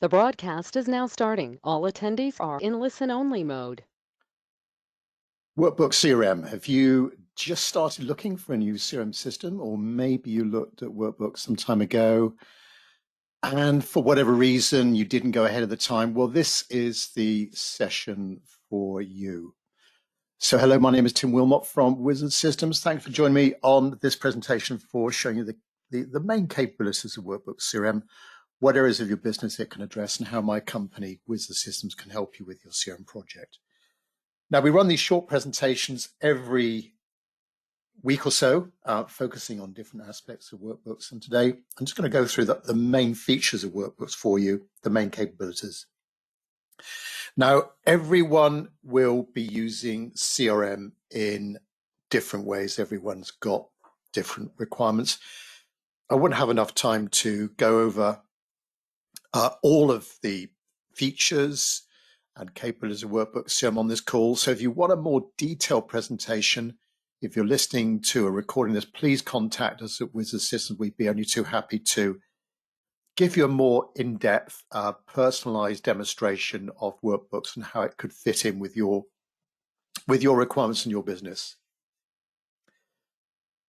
The broadcast is now starting. All attendees are in listen-only mode. Workbooks CRM. Have you just started looking for a new CRM system, or maybe you looked at Workbooks some time ago and for whatever reason you didn't go ahead at the time? Well, this is the session for you. So hello, my name is Tim Wilmot from Wizard Systems. Thanks for joining me on this presentation for showing you the main capabilities of Workbooks CRM, what areas of your business it can address, and how my company, Wizard Systems, can help you with your CRM project. Now, we run these short presentations every week or so, focusing on different aspects of Workbooks. And today, I'm just going to go through the main features of Workbooks for you, the main capabilities. Now, everyone will be using CRM in different ways. Everyone's got different requirements. I wouldn't have enough time to go over all of the features and capabilities of Workbooks CRM on this call. So if you want a more detailed presentation, if you're listening to a recording of this, please contact us at Wizard Systems. We'd be only too happy to give you a more in-depth, personalized demonstration of Workbooks and how it could fit in with your requirements and your business.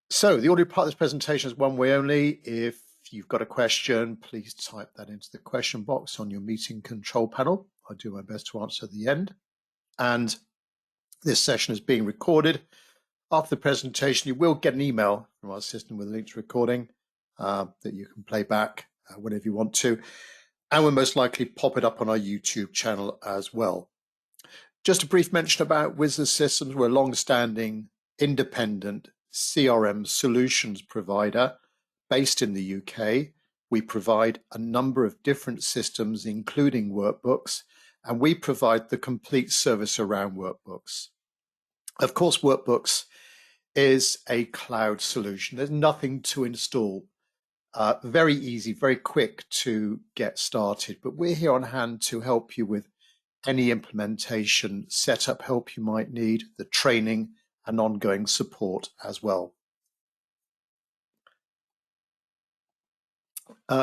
So the audio part of this presentation is one way only. If you've got a question, please type that into the question box on your meeting control panel. I'll do my best to answer at the end. And this session is being recorded. After the presentation, you will get an email from our system with a link to recording that you can play back whenever you want to. And we'll most likely pop it up on our YouTube channel as well. Just a brief mention about Wizard Systems. We're a long-standing independent CRM solutions provider based in the UK. We provide a number of different systems, including Workbooks, and we provide the complete service around Workbooks. Of course, Workbooks is a cloud solution. There's nothing to install. Very easy, very quick to get started, but we're here on hand to help you with any implementation setup help you might need, the training and ongoing support as well.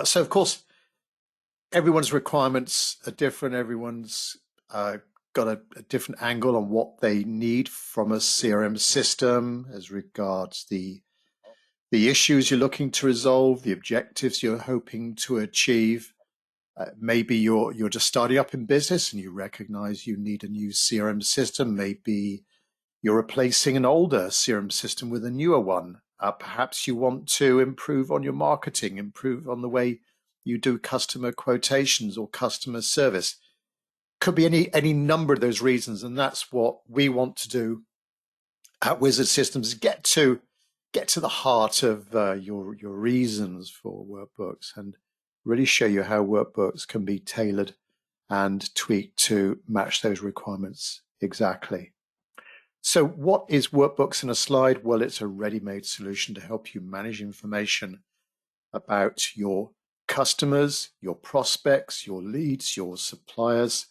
So of course, everyone's requirements are different. Everyone's got a different angle on what they need from a CRM system as regards the issues you're looking to resolve, the objectives you're hoping to achieve. Maybe you're just starting up in business and you recognize you need a new CRM system. Maybe you're replacing an older CRM system with a newer one. Perhaps you want to improve on your marketing, improve on the way you do customer quotations or customer service. Could be any number of those reasons, and that's what we want to do at Wizard Systems, get to the heart of your reasons for Workbooks and really show you how Workbooks can be tailored and tweaked to match those requirements exactly. So what is Workbooks in a slide? Well, it's a ready-made solution to help you manage information about your customers, your prospects, your leads, your suppliers.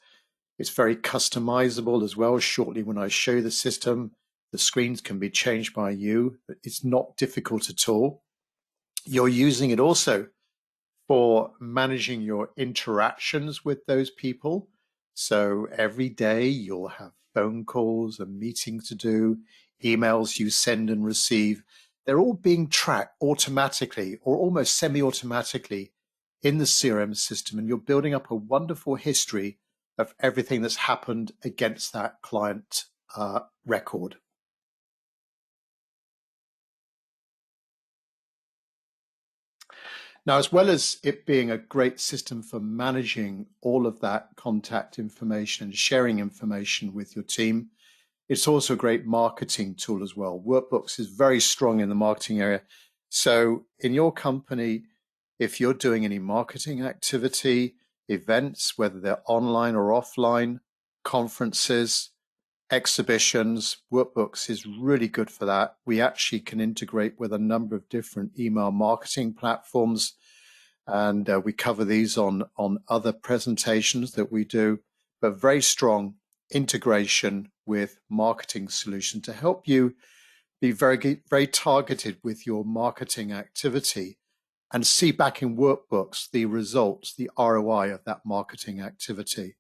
It's very customizable as well. Shortly, when I show you the system, the screens can be changed by you. It's not difficult at all. You're using it also for managing your interactions with those people. So every day you'll have phone calls and meetings to do, emails you send and receive. They're all being tracked automatically or almost semi-automatically in the CRM system, and you're building up a wonderful history of everything that's happened against that client record. Now, as well as it being a great system for managing all of that contact information and sharing information with your team, it's also a great marketing tool as well. Workbooks is very strong in the marketing area. So in your company, if you're doing any marketing activity, events, whether they're online or offline, conferences, exhibitions, Workbooks is really good for that. We actually can integrate with a number of different email marketing platforms, and we cover these on other presentations that we do, but very strong integration with marketing solution to help you be very targeted with your marketing activity and see back in workbooks the results, the ROI of that marketing activity.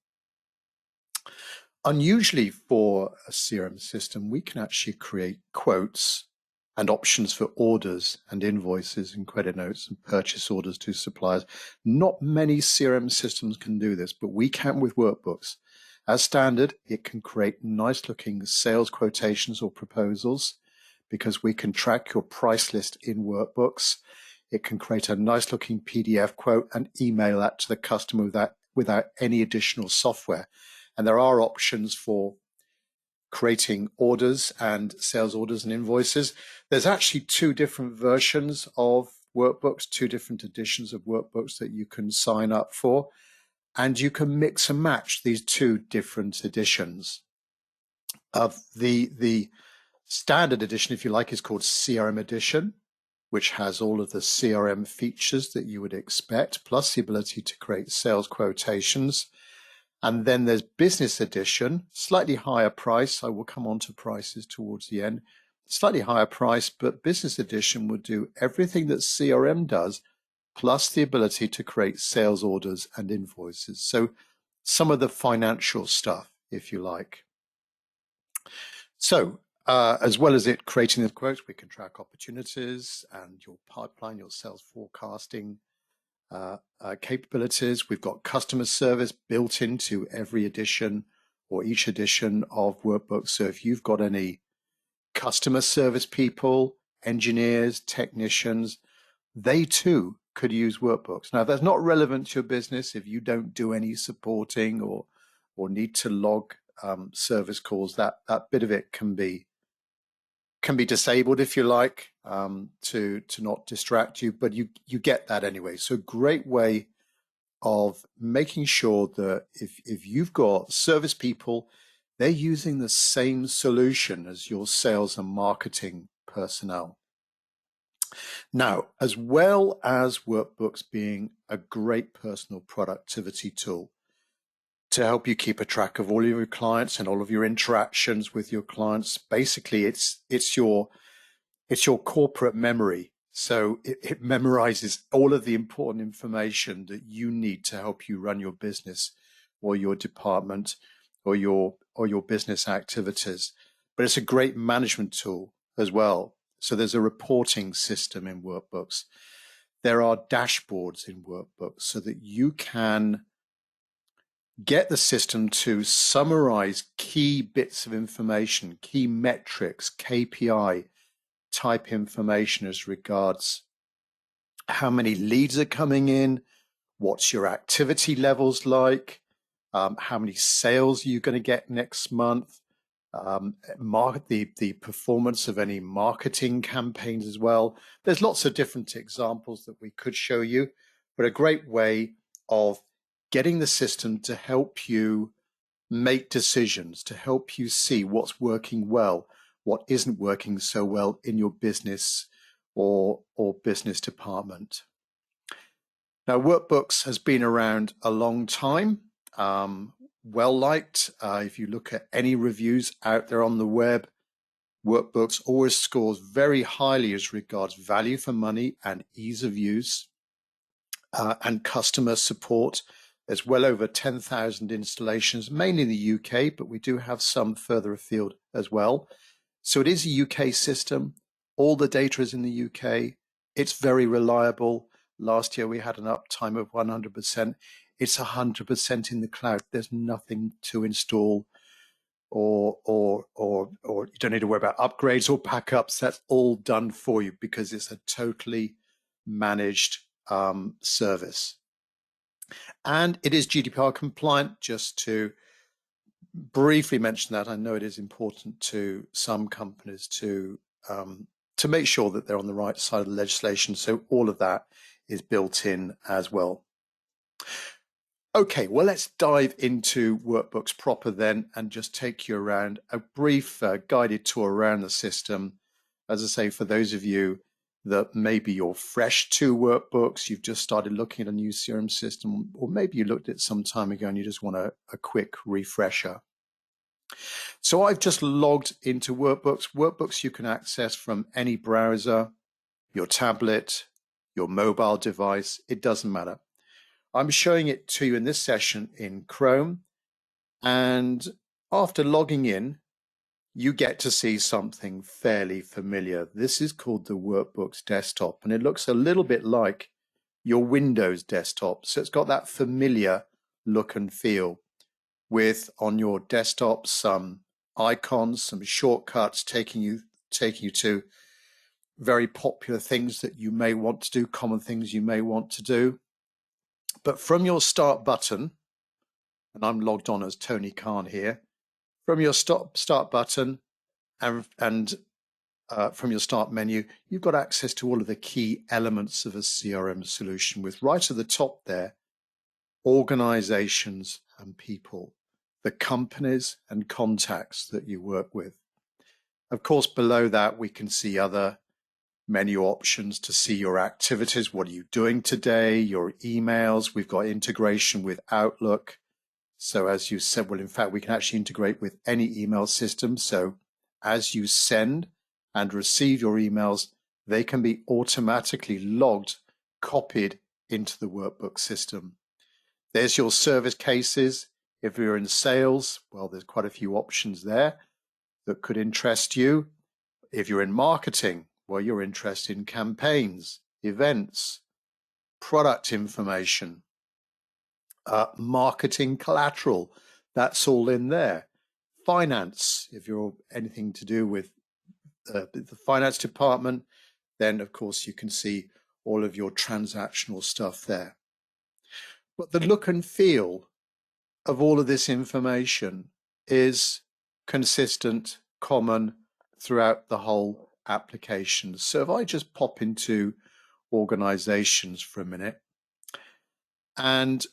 Unusually for a CRM system, we can actually create quotes and options for orders and invoices and credit notes and purchase orders to suppliers. Not many CRM systems can do this, but we can with workbooks. As standard, it can create nice looking sales quotations or proposals because we can track your price list in workbooks. It can create a nice looking PDF quote and email that to the customer without any additional software. And there are options for creating orders and sales orders and invoices. There's actually two different versions of workbooks, two different editions of workbooks that you can sign up for. And you can mix and match these two different editions. Of the standard edition, if you like, is called CRM edition, which has all of the CRM features that you would expect, plus the ability to create sales quotations. And then there's business edition, slightly higher price. I will come on to prices towards the end. Slightly higher price, but business edition would do everything that CRM does, plus the ability to create sales orders and invoices. So some of the financial stuff, if you like. So as well as it creating the quotes, we can track opportunities and your pipeline, your sales forecasting capabilities. We've got customer service built into every edition or each edition of workbooks. So if you've got any customer service people, engineers, technicians, they too could use workbooks. Now, that's not relevant to your business if you don't do any supporting or need to log service calls. That bit of it can be disabled, if you like, to not distract you, but you get that anyway. So great way of making sure that if you've got service people, they're using the same solution as your sales and marketing personnel. Now, as well as workbooks being a great personal productivity tool to help you keep a track of all of your clients and all of your interactions with your clients, basically it's your corporate memory. So it memorizes all of the important information that you need to help you run your business or your department or your business activities. But it's a great management tool as well. So there's a reporting system in workbooks. There are dashboards in workbooks so that you can get the system to summarize key bits of information, key metrics, KPI type information as regards how many leads are coming in, what's your activity levels like, how many sales are you going to get next month, the performance of any marketing campaigns as well. There's lots of different examples that we could show you, but a great way of getting the system to help you make decisions, to help you see what's working well, what isn't working so well in your business or business department. Now, Workbooks has been around a long time, well liked. If you look at any reviews out there on the web, Workbooks always scores very highly as regards value for money and ease of use and customer support. There's well over 10,000 installations, mainly in the UK, but we do have some further afield as well. So it is a UK system. All the data is in the UK. It's very reliable. Last year we had an uptime of 100%. It's 100% in the cloud. There's nothing to install or you don't need to worry about upgrades or backups. That's all done for you because it's a totally managed service. And it is GDPR compliant. Just to briefly mention that, I know it is important to some companies to make sure that they're on the right side of the legislation. So all of that is built in as well. Okay, well, let's dive into Workbooks proper then and just take you around a brief guided tour around the system. As I say, for those of you that maybe you're fresh to Workbooks, you've just started looking at a new CRM system, or maybe you looked at it some time ago and you just want a quick refresher. So I've just logged into Workbooks. Workbooks you can access from any browser, your tablet, your mobile device, it doesn't matter. I'm showing it to you in this session in Chrome, and after logging in, you get to see something fairly familiar. This is called the Workbooks desktop, and it looks a little bit like your Windows desktop. So it's got that familiar look and feel with on your desktop some icons, some shortcuts taking you to very popular things that you may want to do, common things you may want to do. But from your start button, and I'm logged on as Tony Khan here, from your start button and from your start menu, you've got access to all of the key elements of a CRM solution with right at the top there, organizations and people, the companies and contacts that you work with. Of course, below that, we can see other menu options to see your activities. What are you doing today? Your emails. We've got integration with Outlook. So as you said, well, in fact, we can actually integrate with any email system. So as you send and receive your emails, they can be automatically logged, copied into the workbook system. There's your service cases. If you're in sales, well, there's quite a few options there that could interest you. If you're in marketing, well, you're interested in campaigns, events, product information, marketing collateral, that's all in there. Finance, if you're anything to do with the finance department, then of course you can see all of your transactional stuff there. But the look and feel of all of this information is consistent, common throughout the whole application. So if I just pop into organizations for a minute, and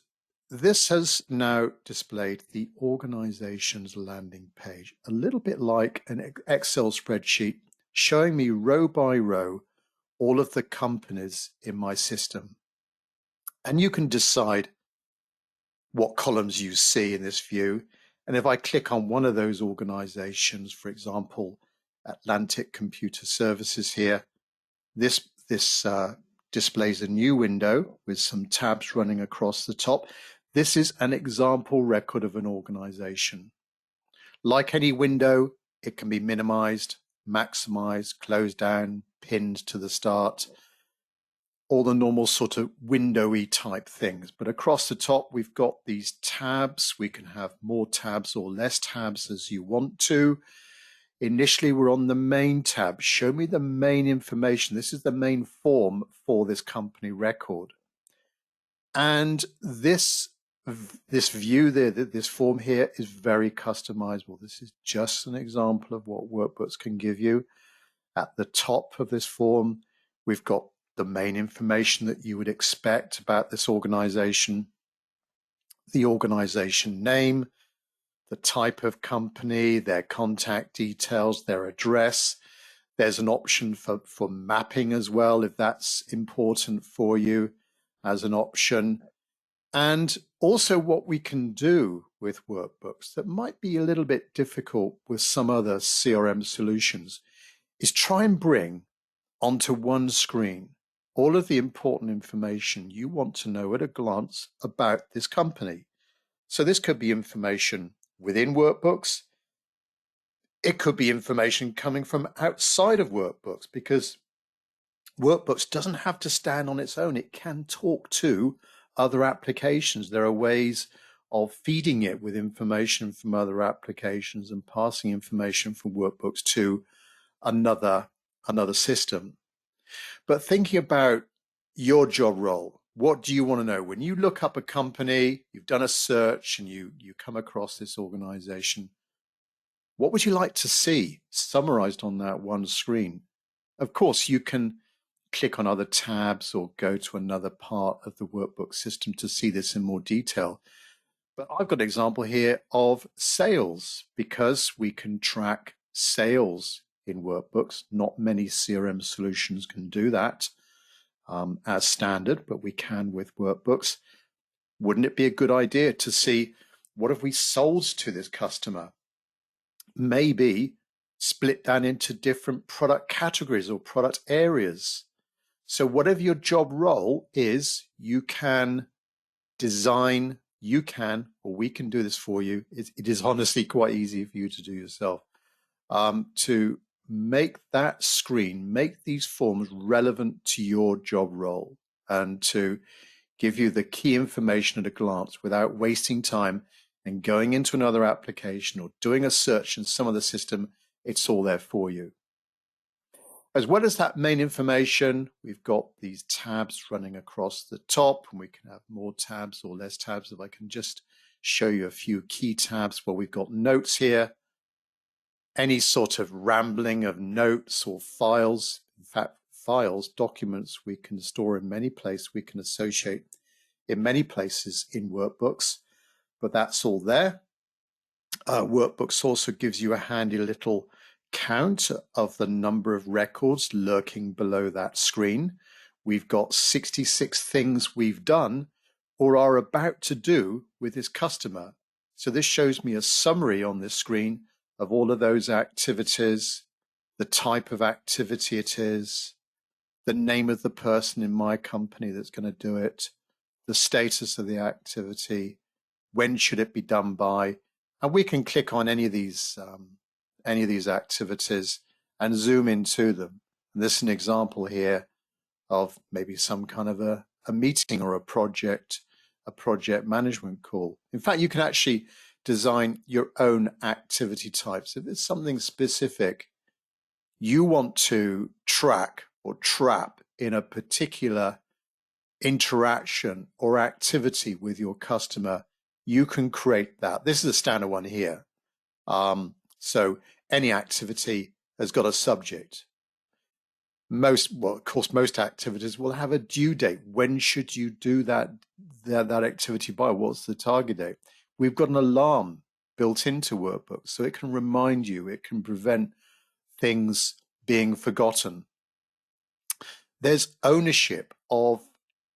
this has now displayed the organization's landing page, a little bit like an Excel spreadsheet, showing me row by row all of the companies in my system. And you can decide what columns you see in this view. And if I click on one of those organizations, for example, Atlantic Computer Services here, this displays a new window with some tabs running across the top. This is an example record of an organization. Like any window, it can be minimized, maximized, closed down, pinned to the start, all the normal sort of windowy type things. But across the top, we've got these tabs. We can have more tabs or less tabs as you want to. Initially, we're on the main tab. Show me the main information. This is the main form for this company record. And this view there, this form here is very customizable. This is just an example of what Workbooks can give you. At the top of this form, we've got the main information that you would expect about this organization, the organization name, the type of company, their contact details, their address. There's an option for mapping as well, if that's important for you as an option. And also what we can do with Workbooks that might be a little bit difficult with some other CRM solutions is try and bring onto one screen all of the important information you want to know at a glance about this company. So this could be information within Workbooks. It could be information coming from outside of Workbooks, because Workbooks doesn't have to stand on its own. It can talk to other applications. There are ways of feeding it with information from other applications and passing information from Workbooks to another system. But thinking about your job role, what do you want to know? When you look up a company, you've done a search and you come across this organization, what would you like to see summarized on that one screen? Of course, you can click on other tabs or go to another part of the workbook system to see this in more detail. But I've got an example here of sales, because we can track sales in workbooks. Not many CRM solutions can do that as standard, but we can with workbooks. Wouldn't it be a good idea to see what have we sold to this customer? Maybe split down into different product categories or product areas. So whatever your job role is, you can design, or we can do this for you. It is honestly quite easy for you to do yourself, to make that screen, make these forms relevant to your job role, and to give you the key information at a glance without wasting time and going into another application or doing a search in some other system. It's all there for you. As well as that main information, we've got these tabs running across the top, and we can have more tabs or less tabs. If I can just show you a few key tabs where we've got notes here, any sort of rambling of notes or files. In fact, files, documents, we can store in many places, we can associate in many places in workbooks, but that's all there. Workbooks also gives you a handy little count of the number of records lurking below that screen. We've got 66 things we've done or are about to do with this customer. So this shows me a summary on this screen of all of those activities, the type of activity it is, the name of the person in my company that's going to do it, the status of the activity, when should it be done by, and we can click on any of these activities and zoom into them. And this is an example here of maybe some kind of a meeting or a project management call. In fact, you can actually design your own activity types. If it's something specific you want to track or trap in a particular interaction or activity with your customer, you can create that. This is a standard one here. So any activity has got a subject. Of course, most activities will have a due date. When should you do that activity by? What's the target date? We've got an alarm built into Workbooks, so it can remind you, it can prevent things being forgotten. There's ownership of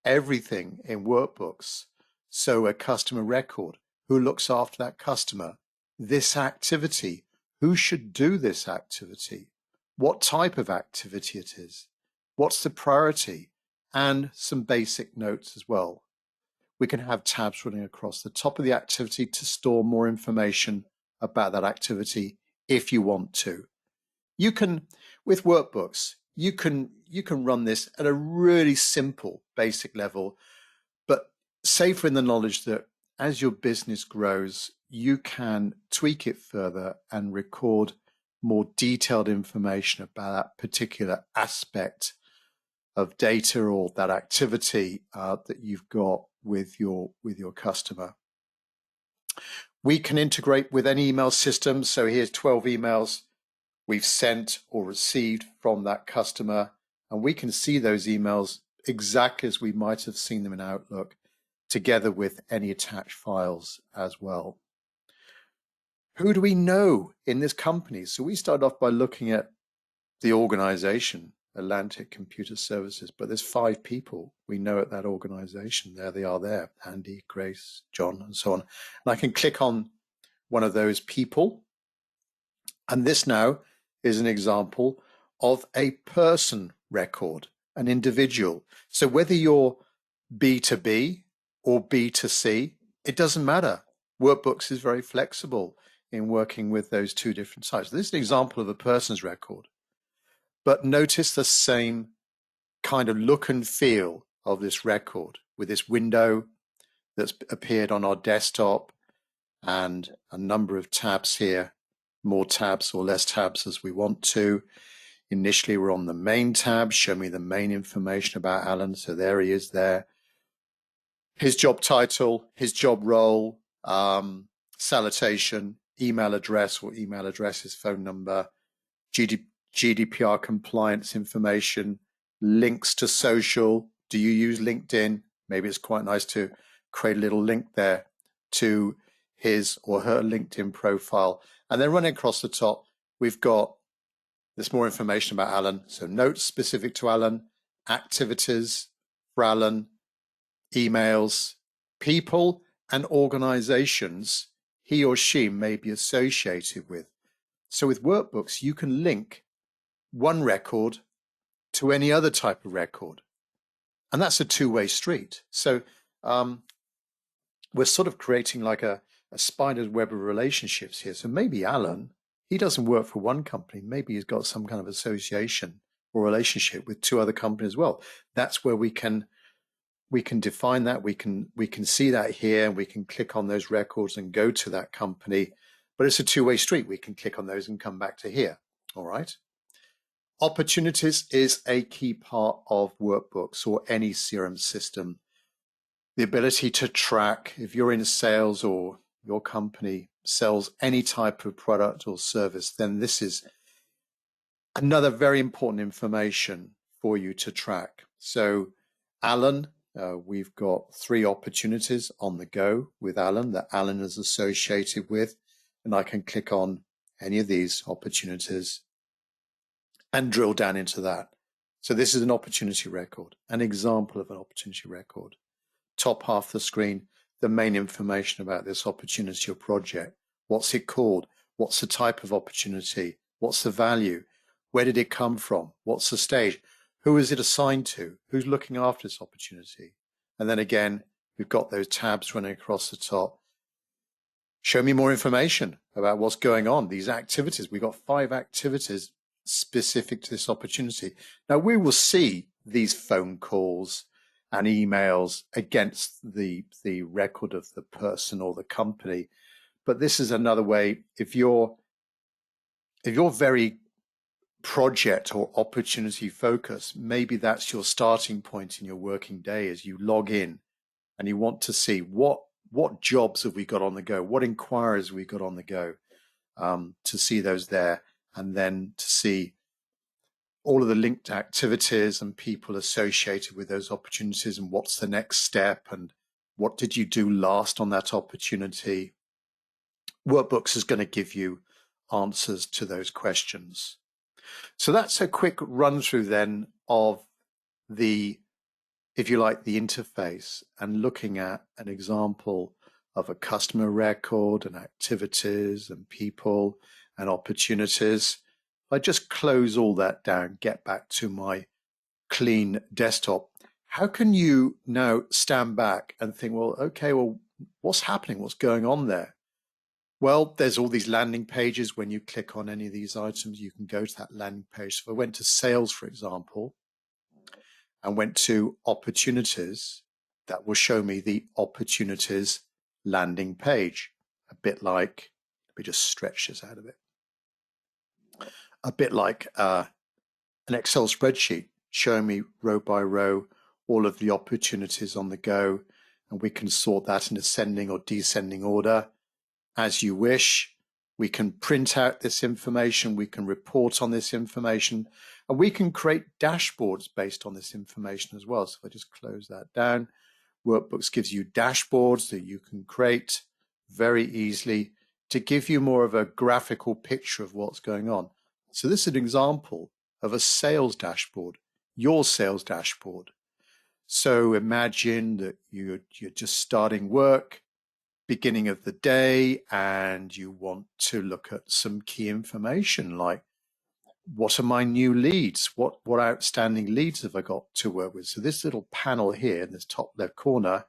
everything in Workbooks. So a customer record, who looks after that customer? This activity, who should do this activity? What type of activity it is? What's the priority? And some basic notes as well. We can have tabs running across the top of the activity to store more information about that activity if you want to. You can, with Workbooks, you can run this at a really simple basic level, but safer in the knowledge that as your business grows, you can tweak it further and record more detailed information about that particular aspect of data or that activity that you've got with your customer. We can integrate with any email system. So here's 12 emails we've sent or received from that customer, and we can see those emails exactly as we might have seen them in Outlook, together with any attached files as well. Who do we know in this company? So we started off by looking at the organization, Atlantic Computer Services, but there's 5 people we know at that organization. There they are there, Andy, Grace, John, and so on. And I can click on one of those people, and this now is an example of a person record, an individual. So whether you're B2B or B2C, it doesn't matter. Workbooks is very flexible in working with those two different types. This is an example of a person's record, but notice the same kind of look and feel of this record with this window that's appeared on our desktop and a number of tabs here, more tabs or less tabs as we want to. Initially, we're on the main tab, show me the main information about Alan. So there he is there. His job title, his job role, salutation, email address or email address, his phone number, GDPR compliance information, links to social. Do you use LinkedIn? Maybe it's quite nice to create a little link there to his or her LinkedIn profile. And then running across the top, we've got there's more information about Alan. So notes specific to Alan, activities for Alan, emails, people and organizations he or she may be associated with. So with Workbooks, you can link one record to any other type of record. And that's a two-way street. So we're sort of creating like a spider's web of relationships here. So maybe Alan, he doesn't work for one company. Maybe he's got some kind of association or relationship with two other companies as well. That's where we can define that. We can see that here, and we can click on those records and go to that company. But it's a two-way street. We can click on those and come back to here. All right. Opportunities is a key part of workbooks or any CRM system. The ability to track, if you're in sales or your company sells any type of product or service, then this is another very important information for you to track. So Alan, we've got 3 opportunities on the go with Alan that Alan is associated with, and I can click on any of these opportunities and drill down into that. So this is an opportunity record, an example of an opportunity record. Top half of the screen, the main information about this opportunity or project. What's it called? What's the type of opportunity? What's the value? Where did it come from? What's the stage? Who is it assigned to? Who's looking after this opportunity? And then again, we've got those tabs running across the top. Show me more information about what's going on, these activities. We've got 5 activities specific to this opportunity. Now we will see these phone calls and emails against the record of the person or the company. But this is another way, if you're very project or opportunity focused, maybe that's your starting point in your working day as you log in and you want to see what jobs have we got on the go, what inquiries have we got on the go, to see those there, and then to see all of the linked activities and people associated with those opportunities, and what's the next step, and what did you do last on that opportunity. Workbooks is going to give you answers to those questions. So that's a quick run through then of the, if you like, the interface, and looking at an example of a customer record and activities and people and opportunities. I just close all that down, get back to my clean desktop. How can you now stand back and think, well, okay, well, what's happening? What's going on there? Well, there's all these landing pages. When you click on any of these items, you can go to that landing page. So if I went to sales, for example, and went to opportunities, that will show me the opportunities landing page. A bit like, let me just stretch this out of it. A bit like an Excel spreadsheet showing me row by row all of the opportunities on the go, and we can sort that in ascending or descending order as you wish. We can print out this information, we can report on this information, and we can create dashboards based on this information as well. So if I just close that down, Workbooks gives you dashboards that you can create very easily to give you more of a graphical picture of what's going on. So this is an example of a sales dashboard, your sales dashboard. So imagine that you're just starting work, beginning of the day, and you want to look at some key information like, what are my new leads? What outstanding leads have I got to work with? So this little panel here in this top left corner,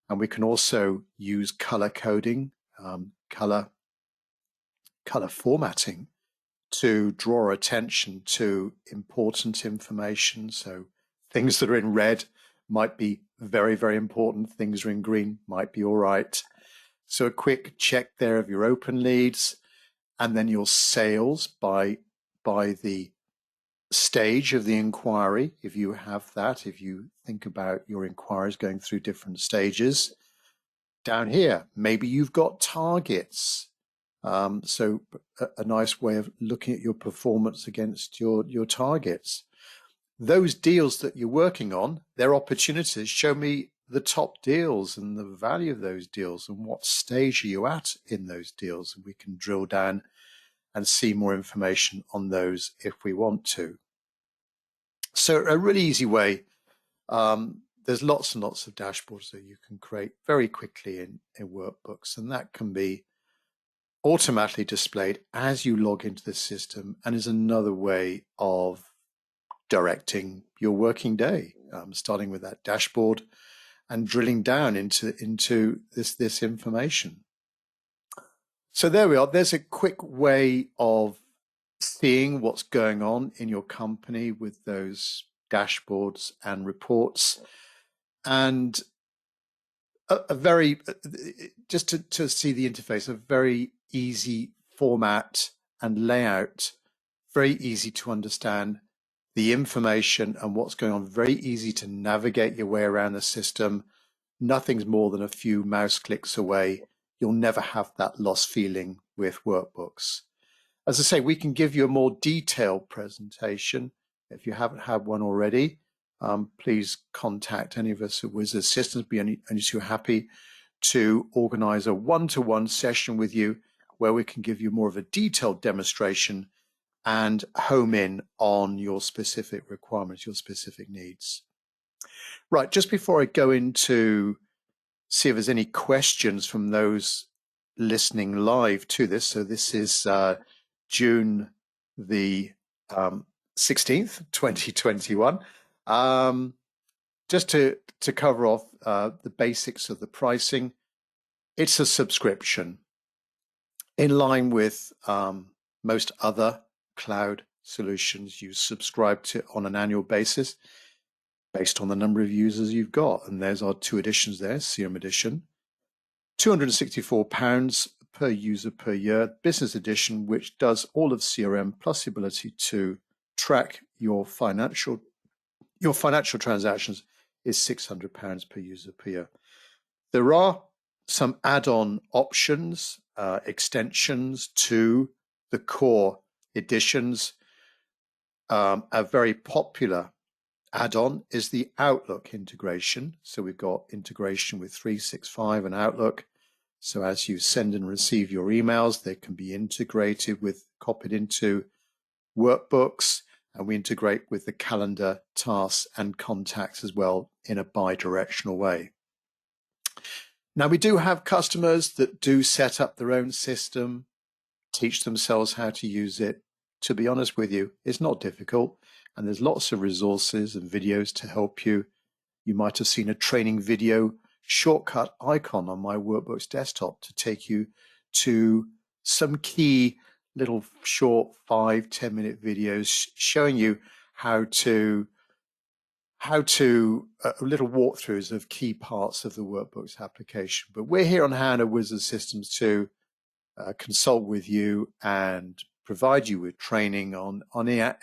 and we can also use color coding, color formatting to draw attention to important information. So things that are in red might be very, very important. Things are in green might be all right. So a quick check there of your open leads, and then your sales by the stage of the inquiry, if you have that, if you think about your inquiries going through different stages. Down here, maybe you've got targets. So a nice way of looking at your performance against your targets. Those deals that you're working on, their opportunities, show me the top deals and the value of those deals and what stage are you at in those deals. And we can drill down and see more information on those if we want to. So a really easy way. There's lots and lots of dashboards that you can create very quickly in Workbooks, and that can be automatically displayed as you log into the system, and is another way of directing your working day starting with that dashboard and drilling down into this information. So there we are. There's a quick way of seeing what's going on in your company with those dashboards and reports, and a very, just to see the interface, a very easy format and layout, very easy to understand the information and what's going on, very easy to navigate your way around the system. Nothing's more than a few mouse clicks away. You'll never have that lost feeling with workbooks. As I say, we can give you a more detailed presentation. If you haven't had one already, please contact any of us at Wiz Assistants. Be only too happy to organize a one-to-one session with you where we can give you more of a detailed demonstration and home in on your specific requirements, your specific needs. Right, just before I go into see if there's any questions from those listening live to this. So this is June the 16th, 2021. Just to cover off the basics of the pricing, it's a subscription in line with most other cloud solutions. You subscribe to on an annual basis based on the number of users you've got. And there's our two editions there, CRM edition, £264 per user per year. Business edition, which does all of CRM plus the ability to track your financial transactions, is £600 per user per year. There are some add-on options, extensions to the core editions. A very popular add-on is the Outlook integration. So we've got integration with 365 and Outlook. So as you send and receive your emails, they can be integrated with, copied into workbooks, and we integrate with the calendar, tasks, and contacts as well in a bi-directional way. Now, we do have customers that do set up their own system, teach themselves how to use it. To be honest with you, it's not difficult. And there's lots of resources and videos to help you. You might have seen a training video shortcut icon on my Workbooks desktop to take you to some key little short 5-10 minute videos showing you how to little walkthroughs of key parts of the Workbooks application. But we're here on hand at Wiz Systems to consult with you and provide you with training on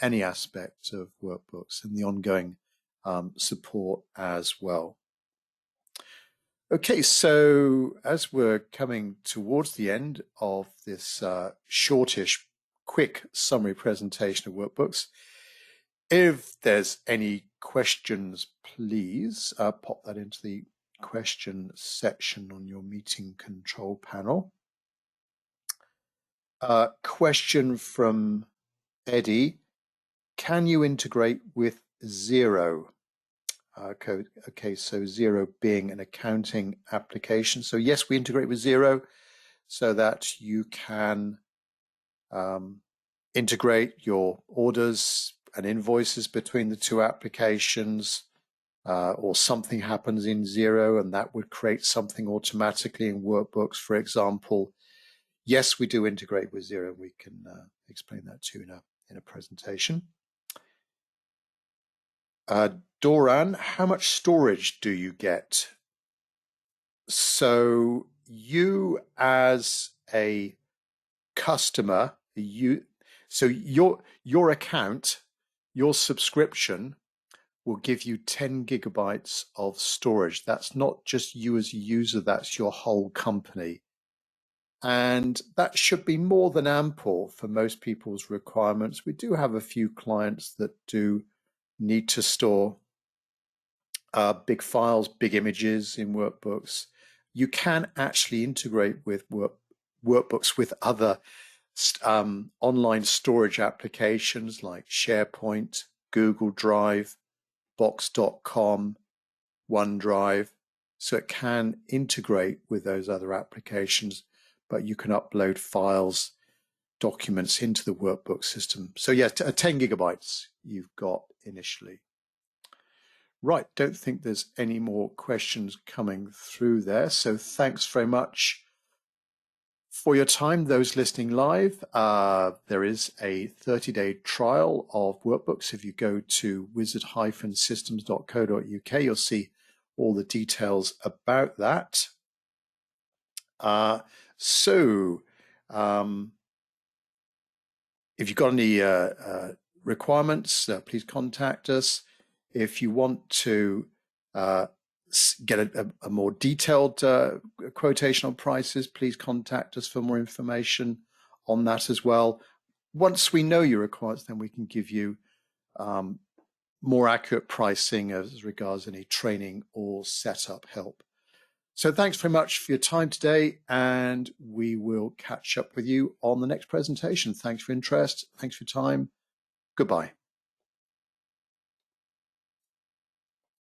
any aspect of workbooks and the ongoing support as well. Okay, so as we're coming towards the end of this shortish, quick summary presentation of workbooks, if there's any questions, please pop that into the question section on your meeting control panel. Question from Eddie: can you integrate with Xero? Okay, so Xero being an accounting application. So yes, we integrate with Xero so that you can integrate your orders and invoices between the two applications, or something happens in Xero and that would create something automatically in Workbooks, for example. Yes, we do integrate with Xero. We can explain that to you in a presentation. Doran, how much storage do you get? So you as a customer, your account, your subscription will give you 10 gigabytes of storage. That's not just you as a user, that's your whole company. And that should be more than ample for most people's requirements. We do have a few clients that do need to store big files, big images in workbooks. You can actually integrate with workbooks with other online storage applications like SharePoint, Google Drive, Box.com, OneDrive. So it can integrate with those other applications, but you can upload files, documents into the workbook system. So yeah, 10 gigabytes you've got initially. Right, don't think there's any more questions coming through there. So thanks very much for your time, those listening live. There is a 30-day trial of workbooks. If you go to wizard-systems.co.uk, you'll see all the details about that. So if you've got any requirements, please contact us. If you want to get a more detailed quotation on prices, please contact us for more information on that as well. Once we know your requirements, then we can give you more accurate pricing as regards any training or setup help. So thanks very much for your time today, and we will catch up with you on the next presentation. Thanks for your interest. Thanks for your time. Goodbye.